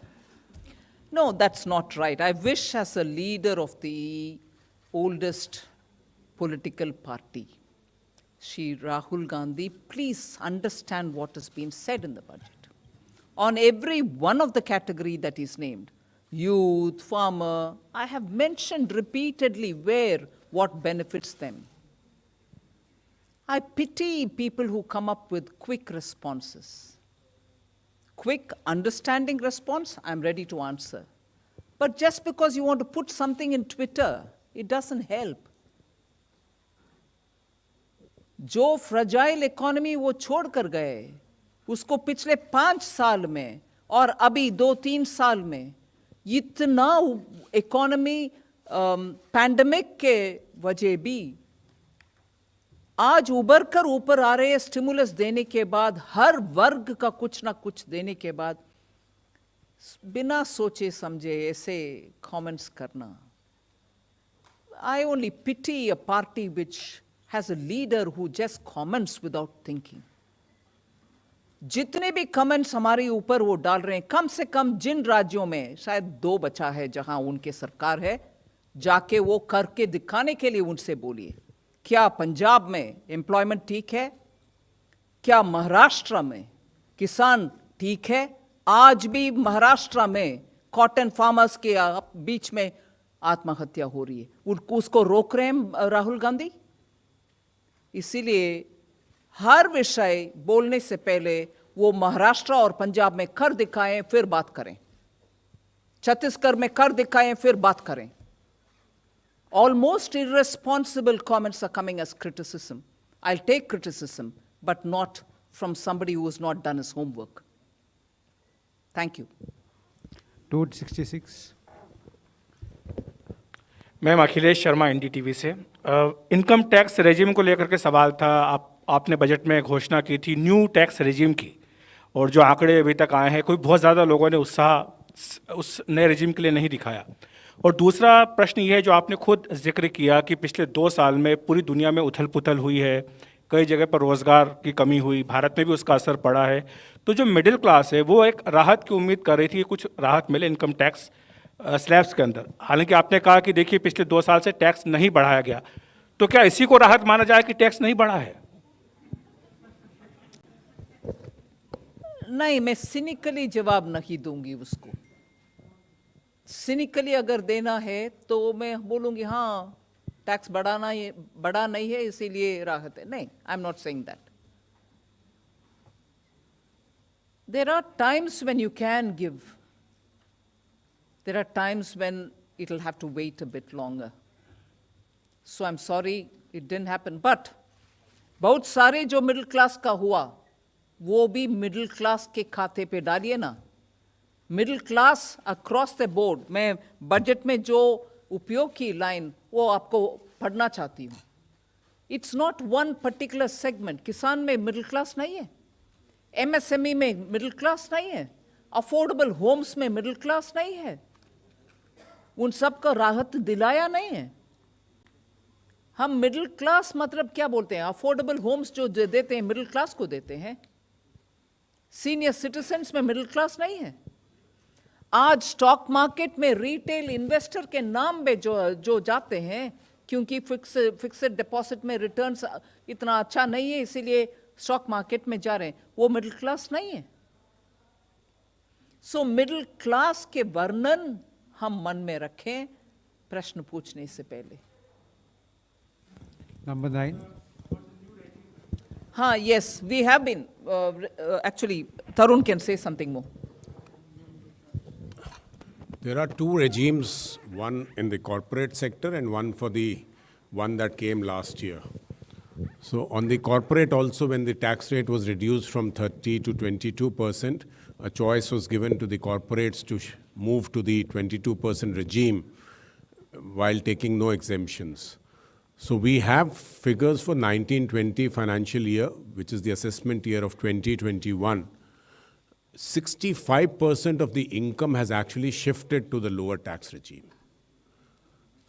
no, that's not right. I wish as a leader of the oldest political party, Shri Rahul Gandhi, please understand what has been said in the budget. On every one of the category that is named, youth, farmer, I have mentioned repeatedly what benefits them. I pity people who come up with quick responses. quick, understanding response, I'm ready to answer. But just because you want to put something in Twitter, it doesn't help. जो fragile economy वो छोड़ कर गए, उसको पिछले 5 साल में और अभी 2-3 साल में इतना इकोनॉमी पैंडेमिक के वजह भी आज उबर कर ऊपर आ रहे स्टिमुलस देने के बाद, हर वर्ग का कुछ ना कुछ देने के बाद, बिना सोचे समझे ऐसे कमेंट्स करना. I only pity a party which has a leader who just comments without thinking. जितने भी कमेंट्स हमारे ऊपर वो डाल रहे हैं, कम से कम जिन राज्यों में शायद 2 बचा है जहां उनके सरकार है, जाके वो करके दिखाने के लिए उनसे बोलिए. क्या पंजाब में एम्प्लॉयमेंट ठीक है? क्या महाराष्ट्र में किसान ठीक है? आज भी महाराष्ट्र में कॉटन फार्मर्स के बीच में आत्महत्या हो रही है, उसको रोक रहे हैं राहुल गांधी. इसीलिए हर विषय बोलने से पहले वो महाराष्ट्र और पंजाब में कर दिखाएं, फिर बात करें. छत्तीसगढ़ में कर दिखाएं, फिर बात करें. Almost irresponsible comments are coming as criticism. I'll take criticism, but not from somebody who has not done his homework. Thank you. 266. Ma'am Akhilesh Sharma NDTV से. इनकम टैक्स रेजिम को लेकर के सवाल था. आपने बजट में घोषणा की थी न्यू टैक्स रेजिम की, और जो आंकड़े अभी तक आए हैं, कोई बहुत ज़्यादा लोगों ने उत्साह उस नए रेजिम के लिए नहीं दिखाया. और दूसरा प्रश्न ये है, जो आपने खुद जिक्र किया कि पिछले 2 साल में पूरी दुनिया में उथल पुथल हुई है, कई जगह पर रोज़गार की कमी हुई, भारत में भी उसका असर पड़ा है. तो जो मिडिल क्लास है वो एक राहत की उम्मीद कर रही थी कि कुछ राहत मिले इनकम टैक्स स्लैब्स के अंदर. हालांकि आपने कहा कि देखिए पिछले 2 साल से टैक्स नहीं बढ़ाया गया, तो क्या इसी को राहत माना जाए कि टैक्स नहीं बढ़ा है? नहीं, मैं सिनिकली जवाब नहीं दूंगी उसको. सिनिकली अगर देना है तो मैं बोलूंगी हाँ टैक्स बढ़ा नहीं है इसीलिए राहत है. नहीं, I am not saying that. There are times when you can give. There are times when it will have to wait a bit longer. So I'm sorry it didn't happen. But बहुत सारे जो middle class का हुआ, वो भी middle class के खाते पे डालिए ना. Middle class across the board. मैं बजट में जो उपयोग की लाइन वो आपको पढ़ना चाहती हूँ. It's not one particular segment. किसान में मिडिल क्लास नहीं है, एमएसएमई में मिडिल क्लास नहीं है, अफोर्डेबल होम्स में मिडिल क्लास नहीं है. उन सब को राहत दिलाया नहीं है. हम मिडिल क्लास मतलब क्या बोलते हैं? अफोर्डेबल होम्स जो देते हैं मिडिल क्लास को देते हैं. सीनियर सिटीजन्स में मिडिल क्लास नहीं है. आज स्टॉक मार्केट में रिटेल इन्वेस्टर के नाम पे जो जाते हैं, क्योंकि फिक्स्ड डिपॉजिट में रिटर्न्स इतना अच्छा नहीं है इसीलिए स्टॉक मार्केट में जा रहे हैं, वो मिडिल क्लास नहीं है. सो मिडिल क्लास के वर्णन हम मन में रखें प्रश्न पूछने से पहले. Number 9. हाँ, yes, we have been actually Tarun can say something more. There are 2 regimes, one in the corporate sector and one for the one that came last year. So on the corporate also, when the tax rate was reduced from 30 to 22%, a choice was given to the corporates to move to the 22% regime while taking no exemptions. So we have figures for 19-20 financial year, which is the assessment year of 2021. 65% of the income has actually shifted to the lower tax regime.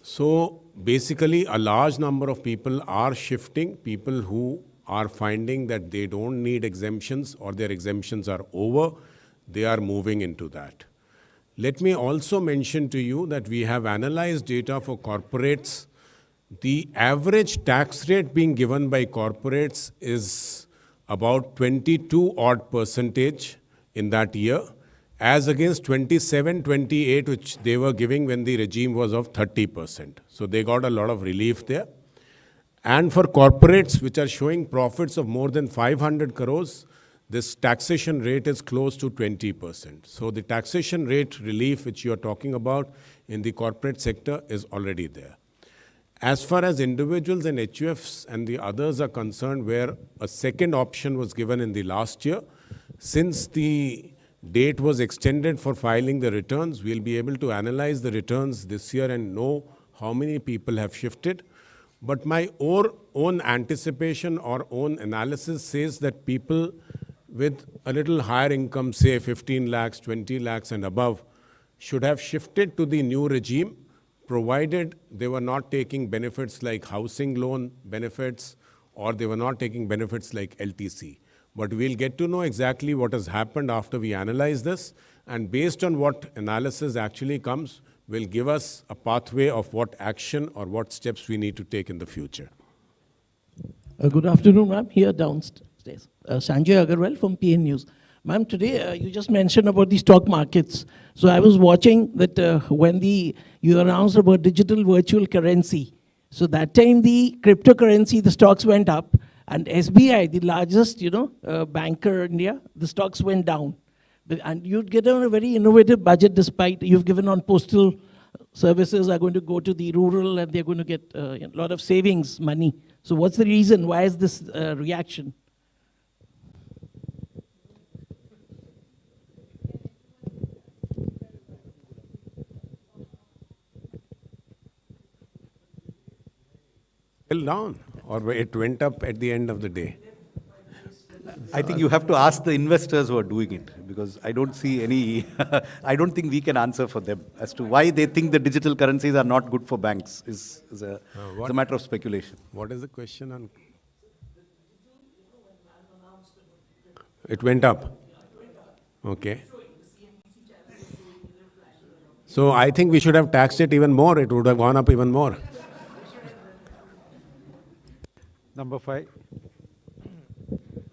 So basically a large number of people are shifting, people who are finding that they don't need exemptions or their exemptions are over, they are moving into that. Let me also mention to you that we have analyzed data for corporates. The average tax rate being given by corporates is about 22% in that year, as against 27-28 which they were giving when the regime was of 30%. So they got a lot of relief there. And for corporates which are showing profits of more than 500 crores, this taxation rate is close to 20%. So the taxation rate relief which you are talking about in the corporate sector is already there. As far as individuals and HUFs and the others are concerned, where a second option was given in the last year, since the date was extended for filing the returns, we'll be able to analyze the returns this year and know how many people have shifted. But my own anticipation or own analysis says that people with a little higher income, say 15 lakhs, 20 lakhs and above, should have shifted to the new regime, provided they were not taking benefits like housing loan benefits, or they were not taking benefits like LTC. But we'll get to know exactly what has happened after we analyze this, and based on what analysis actually comes, will give us a pathway of what action or what steps we need to take in the future. Good afternoon, ma'am. Here downstairs. Sanjay Agarwal from PN News. Ma'am, today you just mentioned about the stock markets. So I was watching that when you announced about digital virtual currency. So that time the cryptocurrency, the stocks went up, and SBI, the largest banker in India, the stocks went down. And you'd get on a very innovative budget, despite you've given on postal services are going to go to the rural and they're going to get a lot of savings money. So what's the reason? Why is this reaction? Still down, or it went up at the end of the day? I think you have to ask the investors who are doing it, because I don't see any, I don't think we can answer for them as to why they think the digital currencies are not good for banks is a matter of speculation. What is the question on? It went up. Okay. So I think we should have taxed it even more. It would have gone up even more. Number 5.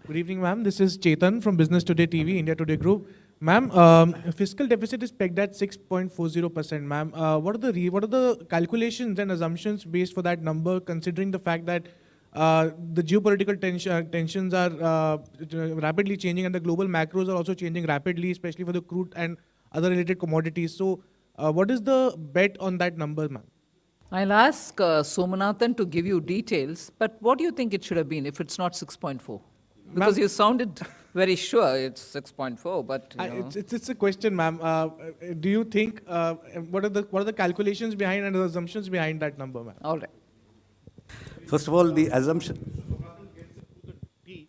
Good evening, ma'am. This is Chetan from Business Today TV, India Today Group. Ma'am, fiscal deficit is pegged at 6.40%. Ma'am, what are the calculations and assumptions based for that number, considering the fact that the geopolitical tensions are rapidly changing and the global macros are also changing rapidly, especially for the crude and other related commodities? So, what is the bet on that number, ma'am? I'll ask Somanathan to give you details, but what do you think it should have been if it's not 6.4? Because you sounded very sure it's 6.4, but it's a question, ma'am. Do you think what are the calculations behind and the assumptions behind that number, ma'am? All right. First of all, the assumption. It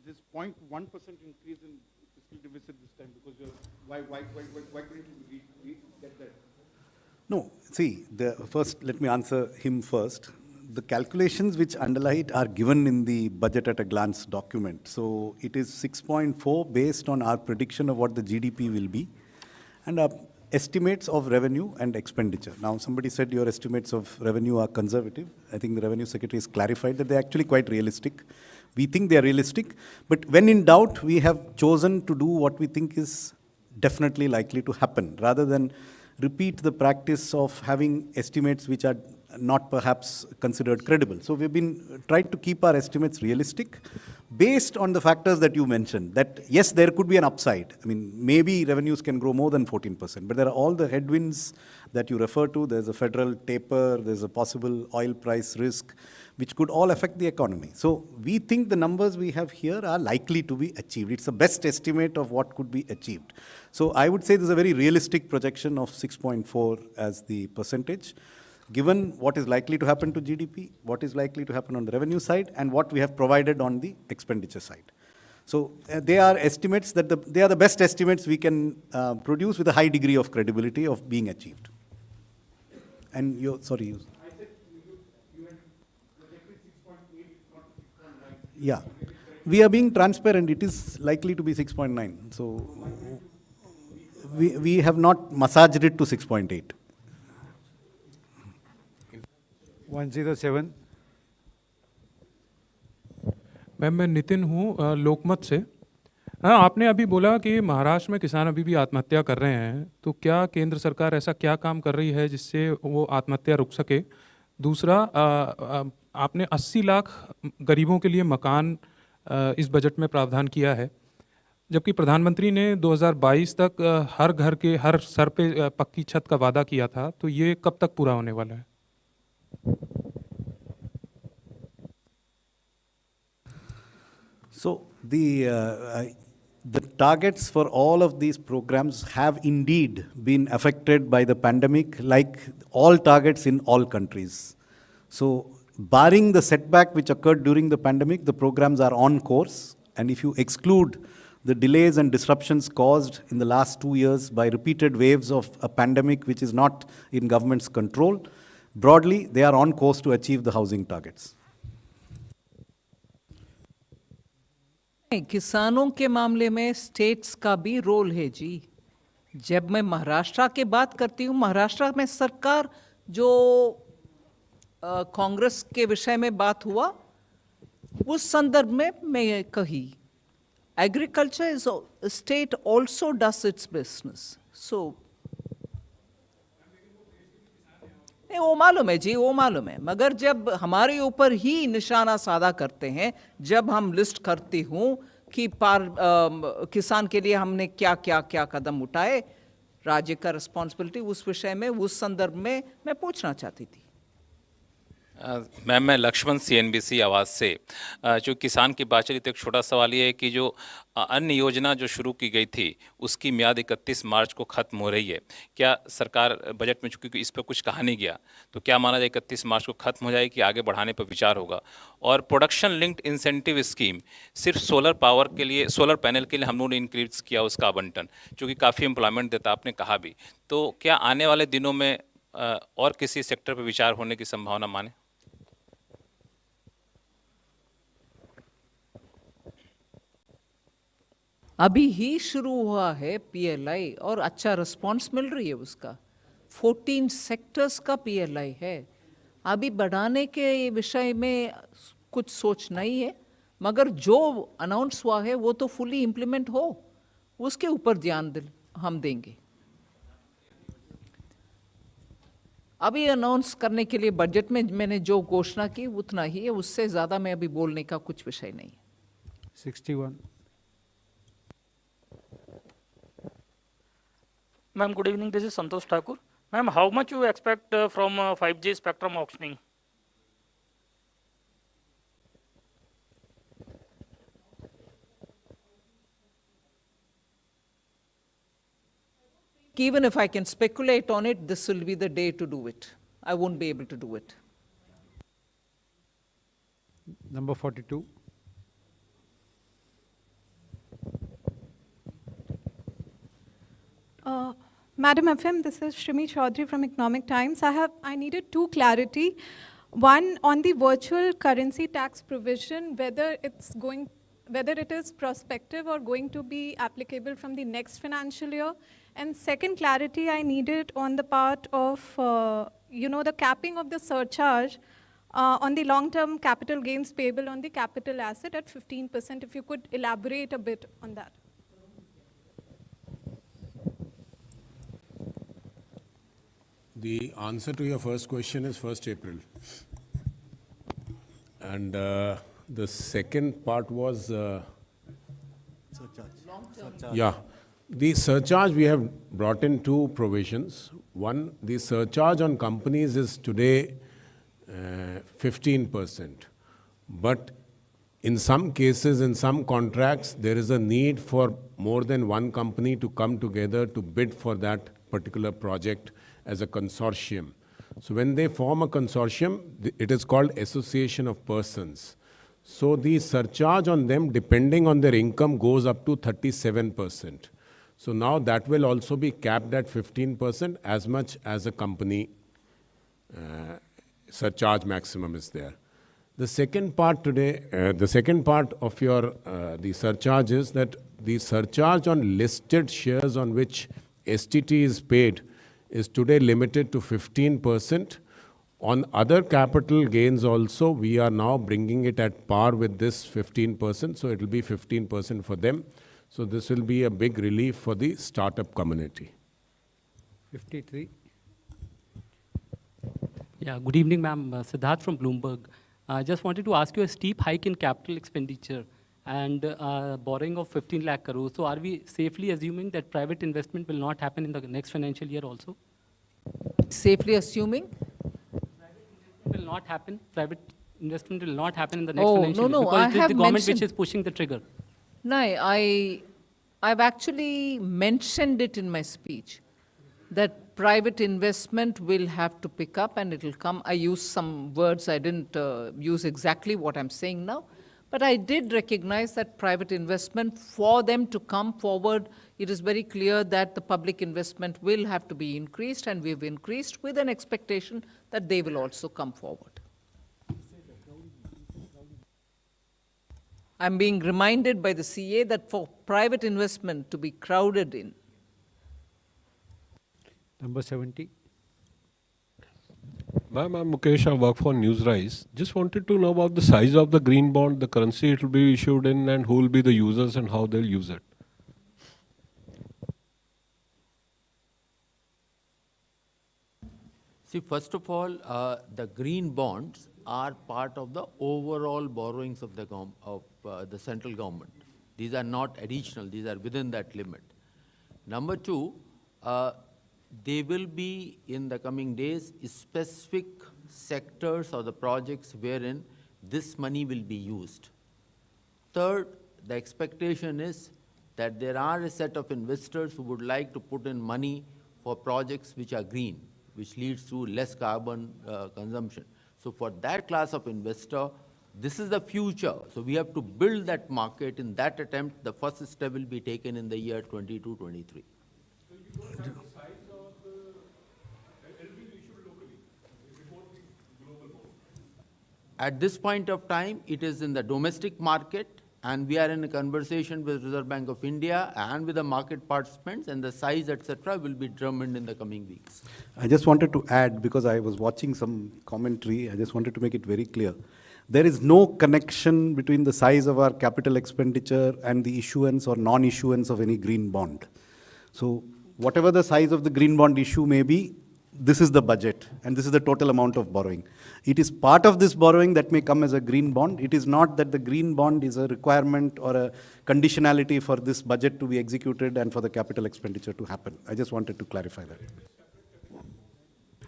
is 0.1% increase in fiscal deficit this time, because why couldn't we get that? No, see, first let me answer him first. The calculations which underlie it are given in the budget at a glance document. So it is 6.4 based on our prediction of what the GDP will be, and our estimates of revenue and expenditure. Now, somebody said your estimates of revenue are conservative. I think the Revenue Secretary has clarified that they're actually quite realistic. We think they are realistic, but when in doubt, we have chosen to do what we think is definitely likely to happen, rather than repeat the practice of having estimates which are not perhaps considered credible. So we've been trying to keep our estimates realistic based on the factors that you mentioned, that yes, there could be an upside. I mean, maybe revenues can grow more than 14%, but there are all the headwinds that you refer to. There's a federal taper, there's a possible oil price risk, which could all affect the economy. So we think the numbers we have here are likely to be achieved. It's the best estimate of what could be achieved. So I would say there's a very realistic projection of 6.4 as the percentage, given what is likely to happen to GDP, what is likely to happen on the revenue side, and what we have provided on the expenditure side. So they are estimates that they are the best estimates we can produce with a high degree of credibility of being achieved. And you, sorry. I said you had projected 6.8, not 6.9. Yeah. We are being transparent. It is likely to be 6.9. So we have not massaged it to 6.8. 107. Ma'am, मैं नितिन हूँ लोकमत से। हाँ, आपने अभी बोला कि महाराष्ट्र में किसान अभी भी आत्महत्या कर रहे हैं, तो क्या केंद्र सरकार ऐसा क्या काम कर रही है जिससे वो आत्महत्या रुक सके? दूसरा, आपने 80 लाख गरीबों के लिए मकान इस बजट में प्रावधान किया है, जबकि प्रधानमंत्री ने 2022 तक हर घर के हर सर पे पक्की छत का वादा किया था, तो ये कब तक पूरा होने वाला है? So the targets for all of these programs have indeed been affected by the pandemic, like all targets in all countries. So barring the setback which occurred during the pandemic, the programs are on course. And if you exclude the delays and disruptions caused in the last 2 years by repeated waves of a pandemic which is not in government's control, broadly, they are on course to achieve the housing targets. किसानों के मामले में states का भी role है जी। जब मैं महाराष्ट्र की बात करती हूँ, महाराष्ट्र में सरकार जो कांग्रेस के विषय में बात हुआ, उस संदर्भ में मैं कही, agriculture is state also does its business. So वो मालूम है जी, वो मालूम है, मगर जब हमारे ऊपर ही निशाना साधा करते हैं, जब हम लिस्ट करती हूँ कि किसान के लिए हमने क्या क्या क्या कदम उठाए, राज्य का रिस्पॉन्सिबिलिटी उस विषय में, उस संदर्भ में मैं पूछना चाहती थी। मैम, मैं लक्ष्मण CNBC आवाज़ से, जो किसान की बात चली, तो एक छोटा सवाल ये है कि जो अन्य योजना जो शुरू की गई थी उसकी मियाद 31 मार्च को ख़त्म हो रही है। क्या सरकार बजट में, चूँकि इस पर कुछ कहा नहीं गया, तो क्या माना जाए 31 मार्च को ख़त्म हो जाएगी कि आगे बढ़ाने पर विचार होगा? और प्रोडक्शन लिंक्ड इंसेंटिव स्कीम सिर्फ सोलर पावर के लिए, सोलर पैनल के लिए हम लोगों ने इंक्रीज किया उसका आवंटन, चूँकि काफ़ी एम्प्लॉयमेंट देता, आपने कहा भी, तो क्या आने वाले दिनों में और किसी सेक्टर पर विचार होने की संभावना माने? अभी ही शुरू हुआ है PLI और अच्छा रिस्पांस मिल रही है उसका। 14 सेक्टर्स का PLI है। अभी बढ़ाने के विषय में कुछ सोच नहीं है, मगर जो अनाउंस हुआ है वो तो फुली इम्प्लीमेंट हो, उसके ऊपर ध्यान हम देंगे। अभी अनाउंस करने के लिए बजट में मैंने जो घोषणा की उतना ही है, उससे ज़्यादा मैं अभी बोलने का कुछ विषय नहीं है। 61। Ma'am, good evening. This is Santosh Thakur. Ma'am, how much you expect from 5G spectrum auctioning? Even if I can speculate on it, this will be the day to do it. I won't be able to do it. Number 42. Madam FM, this is Shrimi Chaudhary from Economic Times. I needed two clarity. One, on the virtual currency tax provision, whether it is prospective or going to be applicable from the next financial year. And second clarity I needed on the part of, the capping of the surcharge on the long-term capital gains payable on the capital asset at 15%. If you could elaborate a bit on that. The answer to your first question is 1st April. And the second part was... Surcharge. Yeah. The surcharge, we have brought in two provisions. One, the surcharge on companies is today 15%. But in some cases, in some contracts, there is a need for more than one company to come together to bid for that particular project as a consortium. So when they form a consortium, it is called association of persons. So the surcharge on them, depending on their income, goes up to 37%. So now that will also be capped at 15% as much as a company surcharge maximum is there. The second part today, the second part of your the surcharge is that the surcharge on listed shares on which STT is paid is today limited to 15%. On other capital gains also, we are now bringing it at par with this 15%, so it will be 15% for them. So this will be a big relief for the startup community. 53. Yeah, good evening, ma'am. Siddharth from Bloomberg. I just wanted to ask you, a steep hike in capital expenditure and borrowing of 15 lakh crores. So are we safely assuming that private investment will not happen in the next financial year also? Safely assuming? Will not happen. Private investment will not happen in the next Oh, financial no, year. no, Because I it is have the government mentioned- which is pushing the trigger. No, I've actually mentioned it in my speech, that private investment will have to pick up and it'll come. I used some words, I didn't use exactly what I'm saying now, but I did recognize that private investment, for them to come forward, it is very clear that the public investment will have to be increased, and we've increased with an expectation that they will also come forward. I'm being reminded by the CA that for private investment to be crowded in. Number 70. Ma'am, I'm Mukesh. I work for Newsrise. Just wanted to know about the size of the green bond, the currency it will be issued in, and who will be the users and how they'll use it. See, first of all, the green bonds are part of the overall borrowings of the central government. These are not additional, these are within that limit. Number two, they will be in the coming days specific sectors or the projects wherein this money will be used. Third, the expectation is that there are a set of investors who would like to put in money for projects which are green, which leads to less carbon consumption. So for that class of investor, this is the future. So we have to build that market. In that attempt, the first step will be taken in the year 22-23. At this point of time, it is in the domestic market, and we are in a conversation with Reserve Bank of India and with the market participants, and the size, etc., will be determined in the coming weeks. I just wanted to add, because I was watching some commentary, I just wanted to make it very clear. There is no connection between the size of our capital expenditure and the issuance or non-issuance of any green bond. So whatever the size of the green bond issue may be, this is the budget, and this is the total amount of borrowing. It is part of this borrowing that may come as a green bond. It is not that the green bond is a requirement or a conditionality for this budget to be executed and for the capital expenditure to happen. I just wanted to clarify that.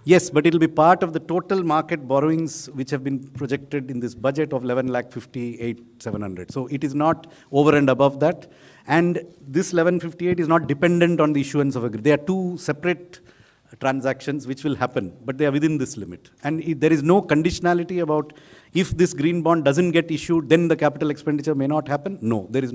Yes, but it will be part of the total market borrowings which have been projected in this budget of 11,58,700. So it is not over and above that. And this 1158 is not dependent on the issuance of a green. They are two separate transactions which will happen, but they are within this limit. And there is no conditionality about if this green bond doesn't get issued, then the capital expenditure may not happen. No, there is